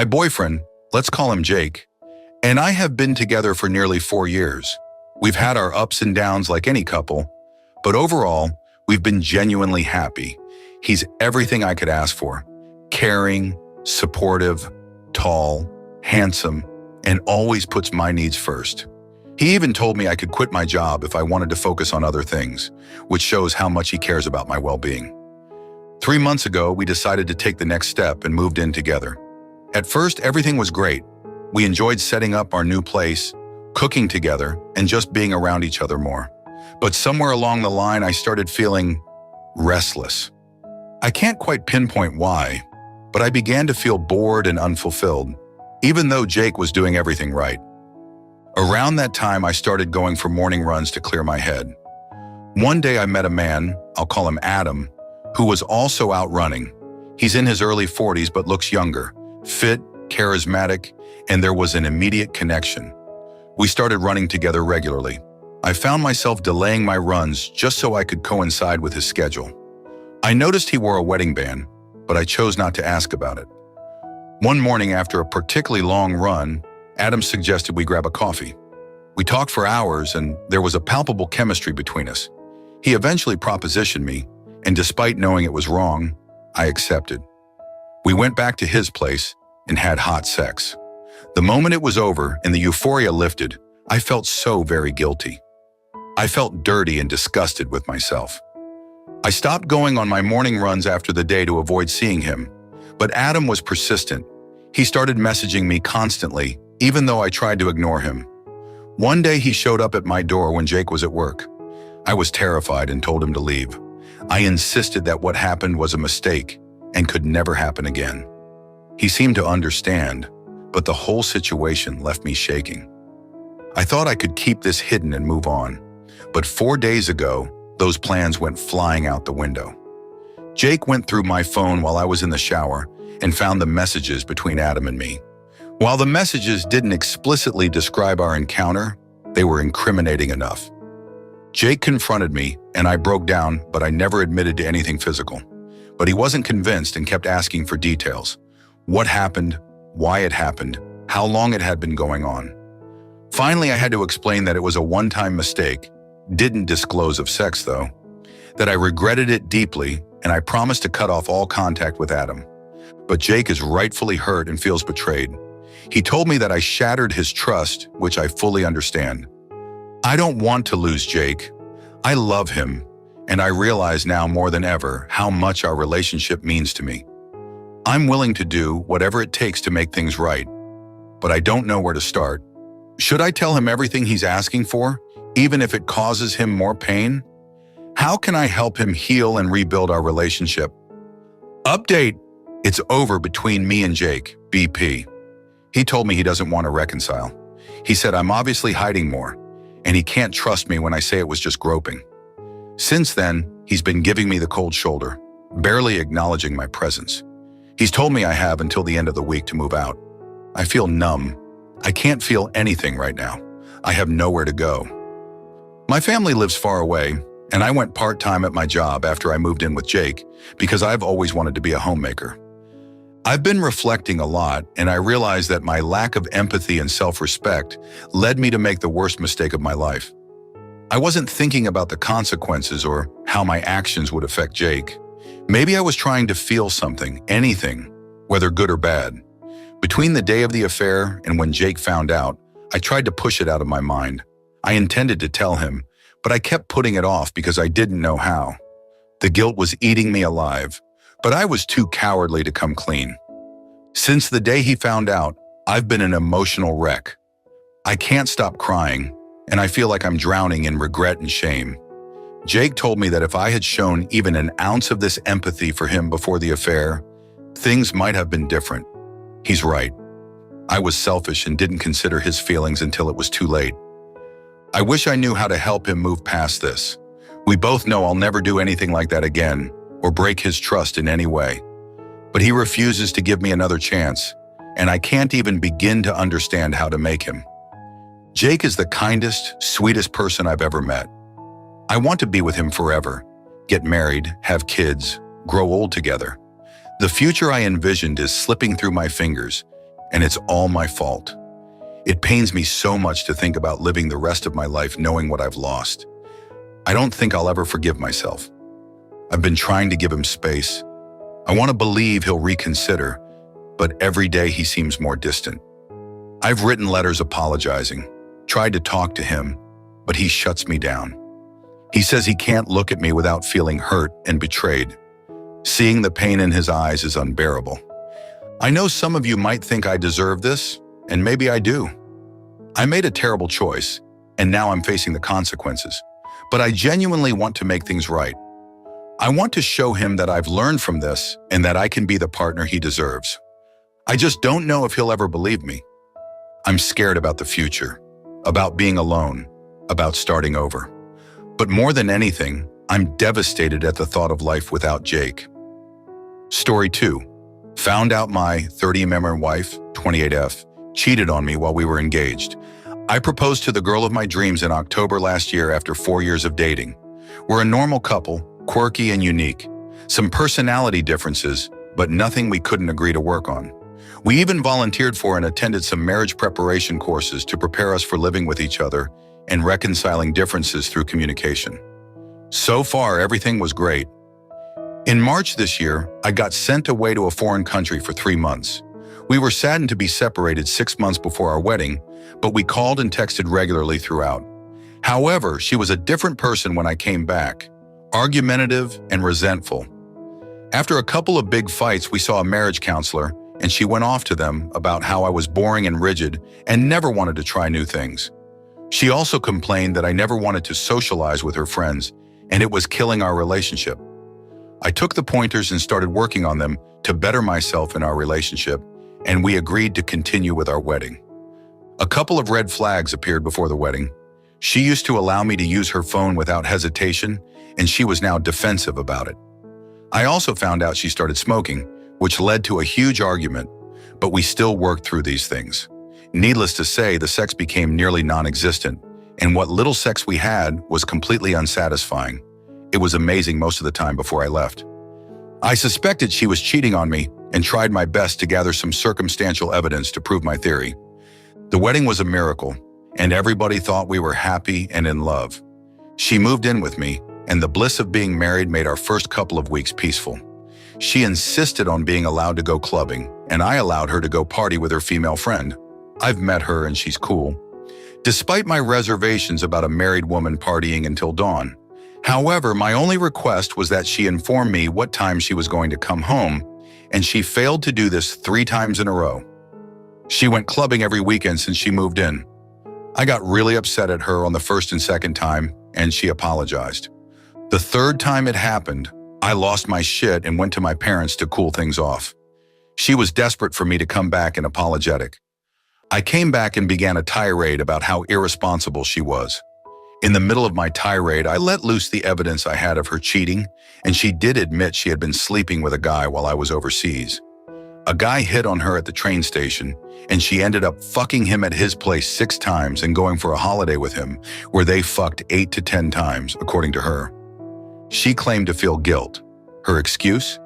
My boyfriend, let's call him Jake, and I have been together for nearly 4 years. We've had our ups and downs like any couple, but overall, we've been genuinely happy. He's everything I could ask for. Caring, supportive, tall, handsome, and always puts my needs first. He even told me I could quit my job if I wanted to focus on other things, which shows how much he cares about my well-being. 3 months ago, we decided to take the next step and moved in together. At first, everything was great. We enjoyed setting up our new place, cooking together, and just being around each other more. But somewhere along the line, I started feeling restless. I can't quite pinpoint why, but I began to feel bored and unfulfilled, even though Jake was doing everything right. Around that time, I started going for morning runs to clear my head. One day I met a man, I'll call him Adam, who was also out running. He's in his early 40s but looks younger, fit, charismatic, and there was an immediate connection. We started running together regularly. I found myself delaying my runs just so I could coincide with his schedule. I noticed he wore a wedding band, but I chose not to ask about it. One morning after a particularly long run, Adam suggested we grab a coffee. We talked for hours and there was a palpable chemistry between us. He eventually propositioned me, and despite knowing it was wrong, I accepted. We went back to his place and had hot sex. The moment it was over and the euphoria lifted, I felt so very guilty. I felt dirty and disgusted with myself. I stopped going on my morning runs after the day to avoid seeing him, but Adam was persistent. He started messaging me constantly, even though I tried to ignore him. One day he showed up at my door when Jake was at work. I was terrified and told him to leave. I insisted that what happened was a mistake and could never happen again. He seemed to understand, but the whole situation left me shaking. I thought I could keep this hidden and move on, but 4 days ago, those plans went flying out the window. Jake went through my phone while I was in the shower and found the messages between Adam and me. While the messages didn't explicitly describe our encounter, they were incriminating enough. Jake confronted me and I broke down, but I never admitted to anything physical. But he wasn't convinced and kept asking for details. What happened, why it happened, how long it had been going on. Finally, I had to explain that it was a one-time mistake, didn't disclose of sex though, that I regretted it deeply and I promised to cut off all contact with Adam. But Jake is rightfully hurt and feels betrayed. He told me that I shattered his trust, which I fully understand. I don't want to lose Jake. I love him, and I realize now more than ever how much our relationship means to me. I'm willing to do whatever it takes to make things right, but I don't know where to start. Should I tell him everything he's asking for, even if it causes him more pain? How can I help him heal and rebuild our relationship? Update: it's over between me and Jake, BP. He told me he doesn't want to reconcile. He said I'm obviously hiding more, and he can't trust me when I say it was just groping. Since then, he's been giving me the cold shoulder, barely acknowledging my presence. He's told me I have until the end of the week to move out. I feel numb. I can't feel anything right now. I have nowhere to go. My family lives far away, and I went part-time at my job after I moved in with Jake because I've always wanted to be a homemaker. I've been reflecting a lot, and I realized that my lack of empathy and self-respect led me to make the worst mistake of my life. I wasn't thinking about the consequences or how my actions would affect Jake. Maybe I was trying to feel something, anything, whether good or bad. Between the day of the affair and when Jake found out, I tried to push it out of my mind. I intended to tell him, but I kept putting it off because I didn't know how. The guilt was eating me alive, but I was too cowardly to come clean. Since the day he found out, I've been an emotional wreck. I can't stop crying, and I feel like I'm drowning in regret and shame. Jake told me that if I had shown even an ounce of this empathy for him before the affair, things might have been different. He's right. I was selfish and didn't consider his feelings until it was too late. I wish I knew how to help him move past this. We both know I'll never do anything like that again or break his trust in any way. But he refuses to give me another chance, and I can't even begin to understand how to make him. Jake is the kindest, sweetest person I've ever met. I want to be with him forever, get married, have kids, grow old together. The future I envisioned is slipping through my fingers, and it's all my fault. It pains me so much to think about living the rest of my life knowing what I've lost. I don't think I'll ever forgive myself. I've been trying to give him space. I want to believe he'll reconsider, but every day he seems more distant. I've written letters apologizing, tried to talk to him, but he shuts me down. He says he can't look at me without feeling hurt and betrayed. Seeing the pain in his eyes is unbearable. I know some of you might think I deserve this, and maybe I do. I made a terrible choice, and now I'm facing the consequences. But I genuinely want to make things right. I want to show him that I've learned from this and that I can be the partner he deserves. I just don't know if he'll ever believe me. I'm scared about the future, about being alone, about starting over. But more than anything, I'm devastated at the thought of life without Jake. Story 2. Found out my 30mm wife, 28F, cheated on me while we were engaged. I proposed to the girl of my dreams in October last year after 4 years of dating. We're a normal couple, quirky and unique. Some personality differences, but nothing we couldn't agree to work on. We even volunteered for and attended some marriage preparation courses to prepare us for living with each other and reconciling differences through communication. So far, everything was great. In March this year, I got sent away to a foreign country for 3 months. We were saddened to be separated 6 months before our wedding, but we called and texted regularly throughout. However, she was a different person when I came back, argumentative and resentful. After a couple of big fights, we saw a marriage counselor, and she went off to them about how I was boring and rigid and never wanted to try new things. She also complained that I never wanted to socialize with her friends, and it was killing our relationship. I took the pointers and started working on them to better myself in our relationship, and we agreed to continue with our wedding. A couple of red flags appeared before the wedding. She used to allow me to use her phone without hesitation, and she was now defensive about it. I also found out she started smoking, which led to a huge argument, but we still worked through these things. Needless to say, the sex became nearly non-existent, and what little sex we had was completely unsatisfying. It was amazing most of the time before I left. I suspected she was cheating on me and tried my best to gather some circumstantial evidence to prove my theory. The wedding was a miracle, and everybody thought we were happy and in love. She moved in with me, and the bliss of being married made our first couple of weeks peaceful. She insisted on being allowed to go clubbing, and I allowed her to go party with her female friend. I've met her and she's cool. Despite my reservations about a married woman partying until dawn. However, my only request was that she inform me what time she was going to come home, and she failed to do this 3 times in a row. She went clubbing every weekend since she moved in. I got really upset at her on the first and second time, and she apologized. The third time it happened, I lost my shit and went to my parents to cool things off. She was desperate for me to come back and apologetic. I came back and began a tirade about how irresponsible she was. In the middle of my tirade, I let loose the evidence I had of her cheating, and she did admit she had been sleeping with a guy while I was overseas. A guy hit on her at the train station, and she ended up fucking him at his place 6 times and going for a holiday with him, where they fucked 8 to 10 times, according to her. She claimed to feel guilt. Her excuse?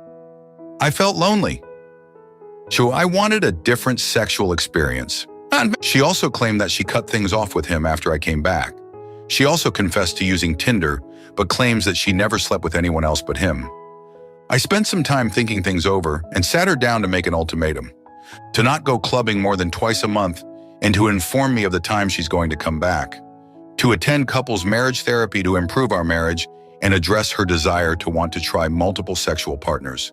I felt lonely. So I wanted a different sexual experience. She also claimed that she cut things off with him after I came back. She also confessed to using Tinder, but claims that she never slept with anyone else but him. I spent some time thinking things over and sat her down to make an ultimatum. To not go clubbing more than twice a month and to inform me of the time she's going to come back. To attend couples marriage therapy to improve our marriage and address her desire to want to try multiple sexual partners.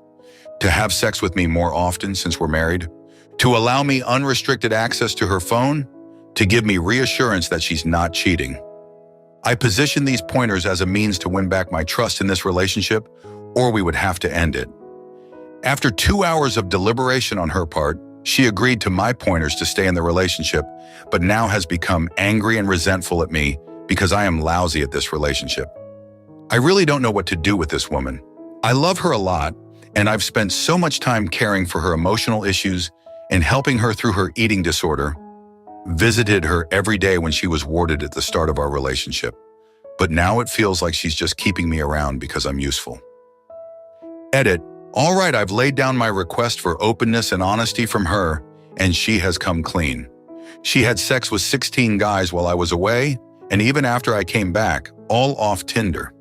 To have sex with me more often since we're married. To allow me unrestricted access to her phone. To give me reassurance that she's not cheating. I position these pointers as a means to win back my trust in this relationship, or we would have to end it. After 2 hours of deliberation on her part, she agreed to my pointers to stay in the relationship, but now has become angry and resentful at me because I am lousy at this relationship. I really don't know what to do with this woman. I love her a lot, and I've spent so much time caring for her emotional issues and helping her through her eating disorder. Visited her every day when she was warded at the start of our relationship. But now it feels like she's just keeping me around because I'm useful. Edit. All right, I've laid down my request for openness and honesty from her, and she has come clean. She had sex with 16 guys while I was away, and even after I came back, all off Tinder.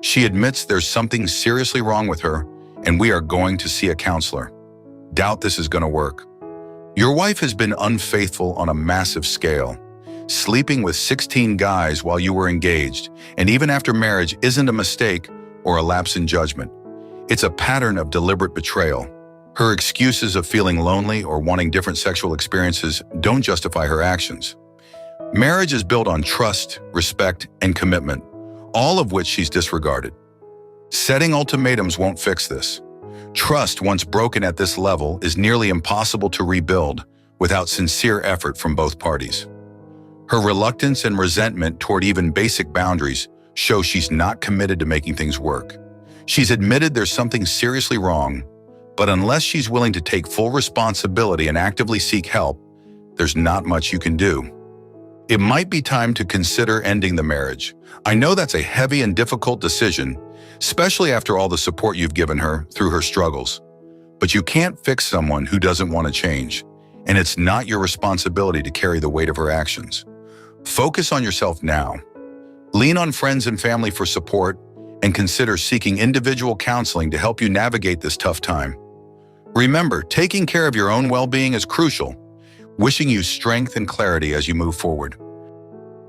She admits there's something seriously wrong with her, and we are going to see a counselor. Doubt this is going to work. Your wife has been unfaithful on a massive scale. Sleeping with 16 guys while you were engaged, and even after marriage, isn't a mistake or a lapse in judgment. It's a pattern of deliberate betrayal. Her excuses of feeling lonely or wanting different sexual experiences don't justify her actions. Marriage is built on trust, respect, and commitment, all of which she's disregarded. Setting ultimatums won't fix this. Trust, once broken at this level, is nearly impossible to rebuild without sincere effort from both parties. Her reluctance and resentment toward even basic boundaries show she's not committed to making things work. She's admitted there's something seriously wrong, but unless she's willing to take full responsibility and actively seek help, there's not much you can do. It might be time to consider ending the marriage. I know that's a heavy and difficult decision, especially after all the support you've given her through her struggles. But you can't fix someone who doesn't want to change, and it's not your responsibility to carry the weight of her actions. Focus on yourself now. Lean on friends and family for support, and consider seeking individual counseling to help you navigate this tough time. Remember, taking care of your own well-being is crucial. Wishing you strength and clarity as you move forward.